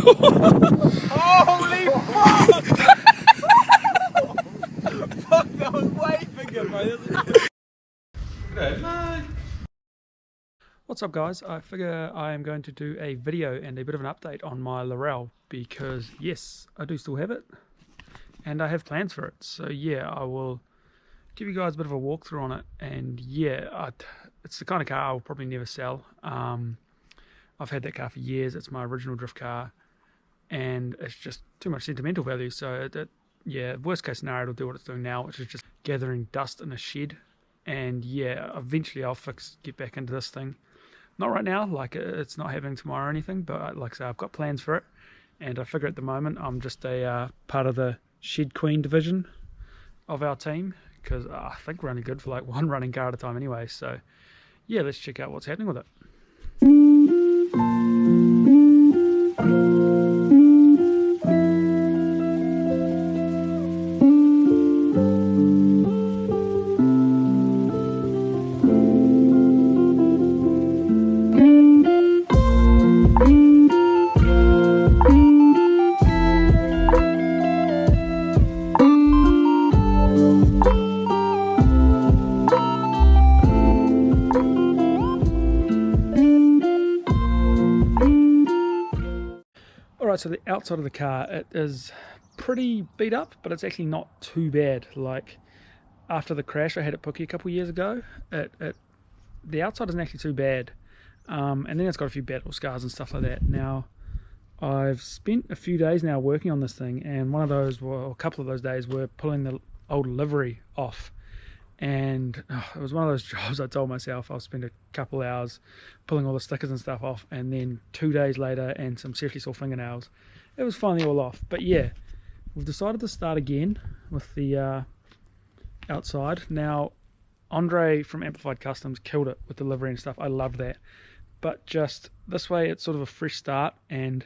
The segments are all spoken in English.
Holy fuck! Fuck, that was way bigger, bro. What's up, guys? I figure I am going to do a video and a bit of an update on my Laurel because yes, I do still have it and I have plans for it. So yeah, I will give you guys a bit of a walkthrough on it. And yeah, it's the kind of car I'll probably never sell. I've had that car for years. It's my original drift car and it's just too much sentimental value. So yeah, worst case scenario, it'll do what it's doing now, which is just gathering dust in a shed. And yeah, eventually I'll get back into this thing. Not right now, like it's not happening tomorrow or anything, but like I say, I've got plans for it. And I figure at the moment I'm just a part of the Shed Queen division of our team, because I think we're only good for like one running car at a time anyway. So yeah, let's check out what's happening with it. Alright, so the outside of the car, it is pretty beat up, but it's actually not too bad. Like after the crash I had at Pookie a couple of years ago, the outside isn't actually too bad. And then it's got a few battle scars and stuff like that. Now, I've spent a few days now working on this thing, and one of those, well, a couple of those days were pulling the old livery off. And it was one of those jobs I told myself I'll spend a couple hours pulling all the stickers and stuff off, and then 2 days later and some seriously sore fingernails, it was finally all off. But yeah, we've decided to start again with the outside. Now, Andre from Amplified Customs killed it with the livery and stuff. I love that. But just this way, it's sort of a fresh start, and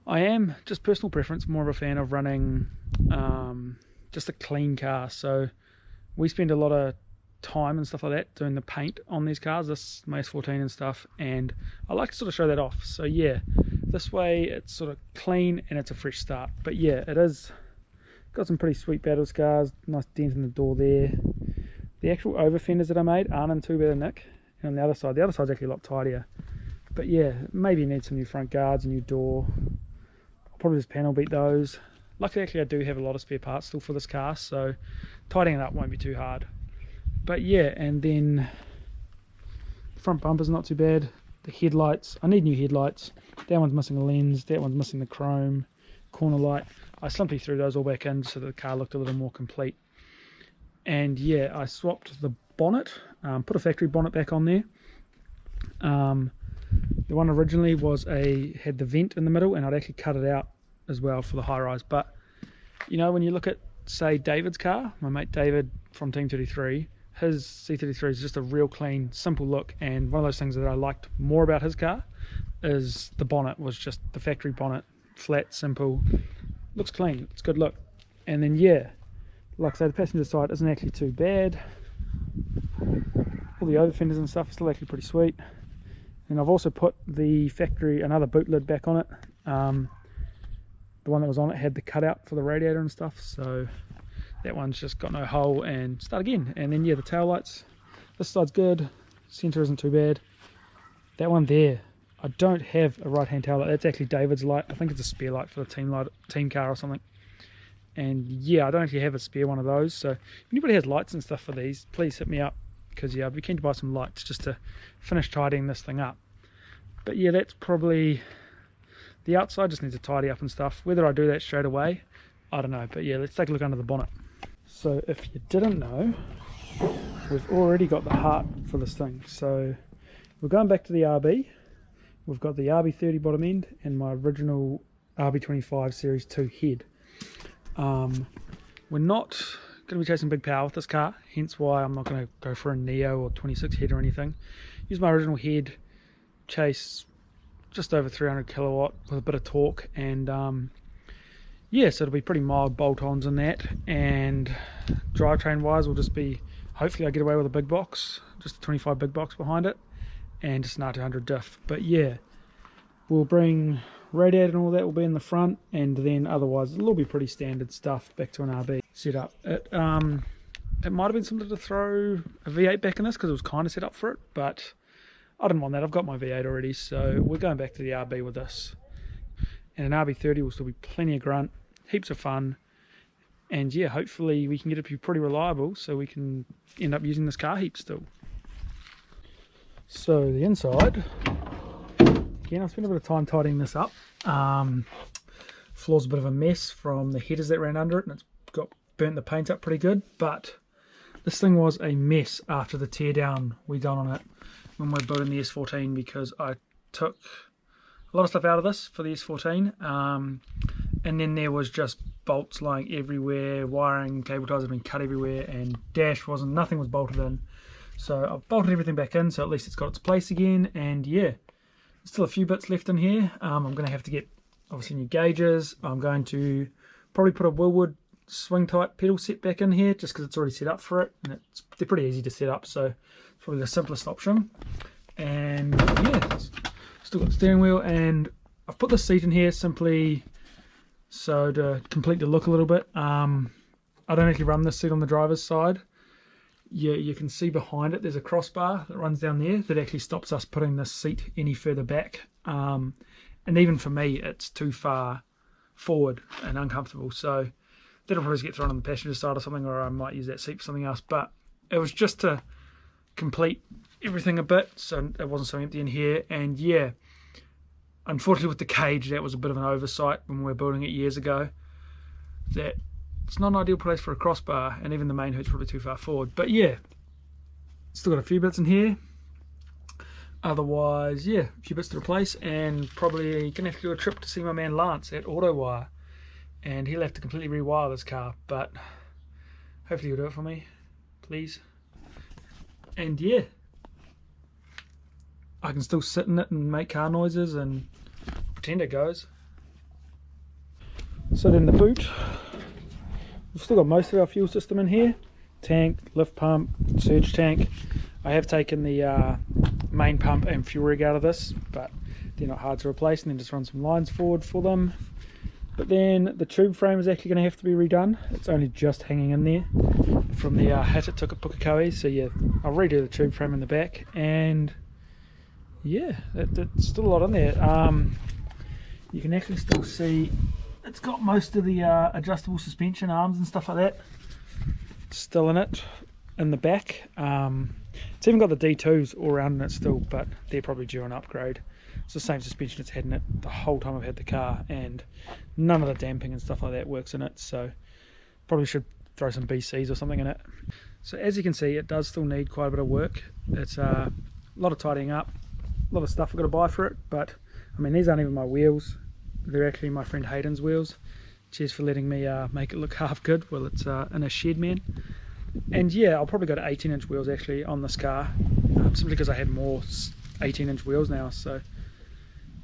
I am, just personal preference, more of a fan of running just a clean car. So we spend a lot of time and stuff like that doing the paint on these cars, this my S14 and stuff, and I like to sort of show that off. So yeah, this way it's sort of clean and it's a fresh start. But yeah, it is got some pretty sweet battle scars, nice dent in the door there. The actual over fenders that I made aren't in too bad a nick. And on the other side's actually a lot tidier. But yeah, maybe need some new front guards, a new door. I'll probably just panel beat those. Luckily, actually, I do have a lot of spare parts still for this car, so tidying it up won't be too hard. But yeah, and then front bumper's not too bad. The headlights, I need new headlights. That one's missing a lens, that one's missing the chrome, corner light. I simply threw those all back in so the car looked a little more complete. And yeah, I swapped the bonnet, put a factory bonnet back on there. The one originally had the vent in the middle, and I'd actually cut it out as well for the high rise. But you know, when you look at, say, David's car, my mate David from Team 33, his C33 is just a real clean, simple look. And one of those things that I liked more about his car is the bonnet was just the factory bonnet, flat, simple, looks clean, it's good look. And then yeah, like I say, the passenger side isn't actually too bad. All the over fenders and stuff are still actually pretty sweet. And I've also put the factory, another boot lid back on it. The one that was on it had the cutout for the radiator and stuff, so that one's just got no hole, and start again. And then yeah, the tail lights, this side's good, center isn't too bad. That one there, I don't have a right hand tail light, that's actually David's light. I think it's a spare light for the team car or something. And yeah, I don't actually have a spare one of those, so if anybody has lights and stuff for these, please hit me up, because yeah, I'd be keen to buy some lights just to finish tidying this thing up. But yeah, that's probably the outside, just needs to tidy up and stuff. Whether I do that straight away, I don't know. But yeah, let's take a look under the bonnet. So if you didn't know, we've already got the heart for this thing. So we're going back to the RB. We've got the RB30 bottom end and my original RB25 Series 2 head. We're not going to be chasing big power with this car, hence why I'm not going to go for a Neo or 26 head or anything. Use my original head, chase just over 300 kilowatt with a bit of torque, and yeah, so it'll be pretty mild bolt-ons in that. And drivetrain wise will just be, hopefully I get away with a big box, just a 25 big box behind it, and just an R200 diff. But yeah, we'll bring radiator and all that will be in the front, and then otherwise it'll all be pretty standard stuff back to an RB setup. It might have been something to throw a V8 back in this because it was kind of set up for it, but I didn't want that. I've got my V8 already, so we're going back to the RB with this. And an RB30 will still be plenty of grunt, heaps of fun, and yeah, hopefully we can get it to be pretty reliable so we can end up using this car heap still. So the inside, again, I've spent a bit of time tidying this up. Floor's a bit of a mess from the headers that ran under it, and it's got burnt the paint up pretty good, but this thing was a mess after the teardown we done on it when we were building the S14, because I took a lot of stuff out of this for the S14, and then there was just bolts lying everywhere, wiring, cable ties had been cut everywhere, and nothing was bolted in. So I've bolted everything back in, so at least it's got its place again, and yeah, there's still a few bits left in here. I'm going to have to get obviously new gauges. I'm going to probably put a Willwood swing type pedal set back in here just because it's already set up for it, and they're pretty easy to set up, so it's probably the simplest option. And yeah, still got the steering wheel, and I've put the seat in here simply so to complete the look a little bit. I don't actually run this seat on the driver's side. You can see behind it there's a crossbar that runs down there that actually stops us putting this seat any further back, and even for me it's too far forward and uncomfortable, so that'll probably get thrown on the passenger side or something, or I might use that seat for something else. But it was just to complete everything a bit so it wasn't so empty in here. And yeah, unfortunately with the cage, that was a bit of an oversight when we were building it years ago, that it's not an ideal place for a crossbar, and even the main hood's probably too far forward. But yeah, still got a few bits in here. Otherwise, yeah, a few bits to replace, and probably gonna have to do a trip to see my man Lance at AutoWire, and he'll have to completely rewire this car, but hopefully he'll do it for me, please. And yeah, I can still sit in it and make car noises and pretend it goes. So then the boot, we've still got most of our fuel system in here. Tank, lift pump, surge tank. I have taken the main pump and fuel rig out of this, but they're not hard to replace, and then just run some lines forward for them. But then the tube frame is actually going to have to be redone. It's only just hanging in there from the hit it took at Pukekohe. So yeah, I'll redo the tube frame in the back, and yeah, it's still a lot in there. You can actually still see it's got most of the adjustable suspension arms and stuff like that still in it in the back. It's even got the D2s all around in it still, but they're probably due an upgrade. It's the same suspension it's had in it the whole time I've had the car, and none of the damping and stuff like that works in it, so probably should throw some BCs or something in it. So as you can see, it does still need quite a bit of work. It's a lot of tidying up, a lot of stuff I've got to buy for it, but I mean, these aren't even my wheels. They're actually my friend Hayden's wheels. Cheers for letting me make it look half good. Well, it's in a shed, man. And yeah, I'll probably go to 18-inch wheels actually on this car, simply because I had more 18-inch wheels now. So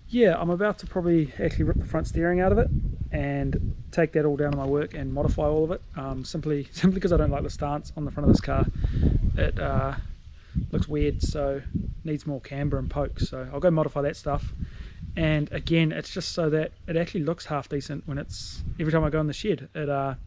yeah, I'm about to probably actually rip the front steering out of it and take that all down to my work and modify all of it, simply because I don't like the stance on the front of this car. It looks weird, so needs more camber and poke, so I'll go modify that stuff. And again, it's just so that it actually looks half decent when it's every time I go in the shed. It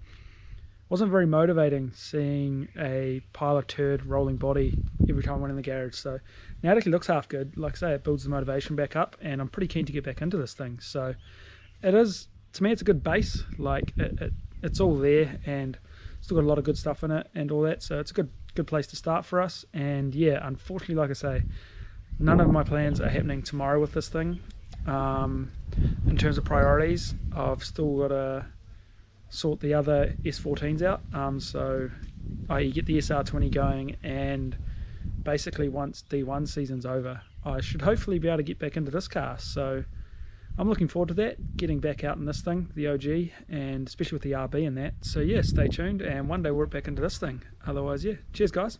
wasn't very motivating seeing a pile of turd rolling body every time I went in the garage, so now it actually looks half good. Like I say, it builds the motivation back up, and I'm pretty keen to get back into this thing. So it is, to me, it's a good base. Like it's all there, and still got a lot of good stuff in it and all that, so it's a good place to start for us. And yeah, unfortunately, like I say, none of my plans are happening tomorrow with this thing. In terms of priorities, I've still got to sort the other S14s out, so I get the SR20 going, and basically once D1 season's over, I should hopefully be able to get back into this car. So I'm looking forward to that, getting back out in this thing, the OG, and especially with the RB and that. So yeah, stay tuned, and one day we're back into this thing. Otherwise, yeah, cheers guys.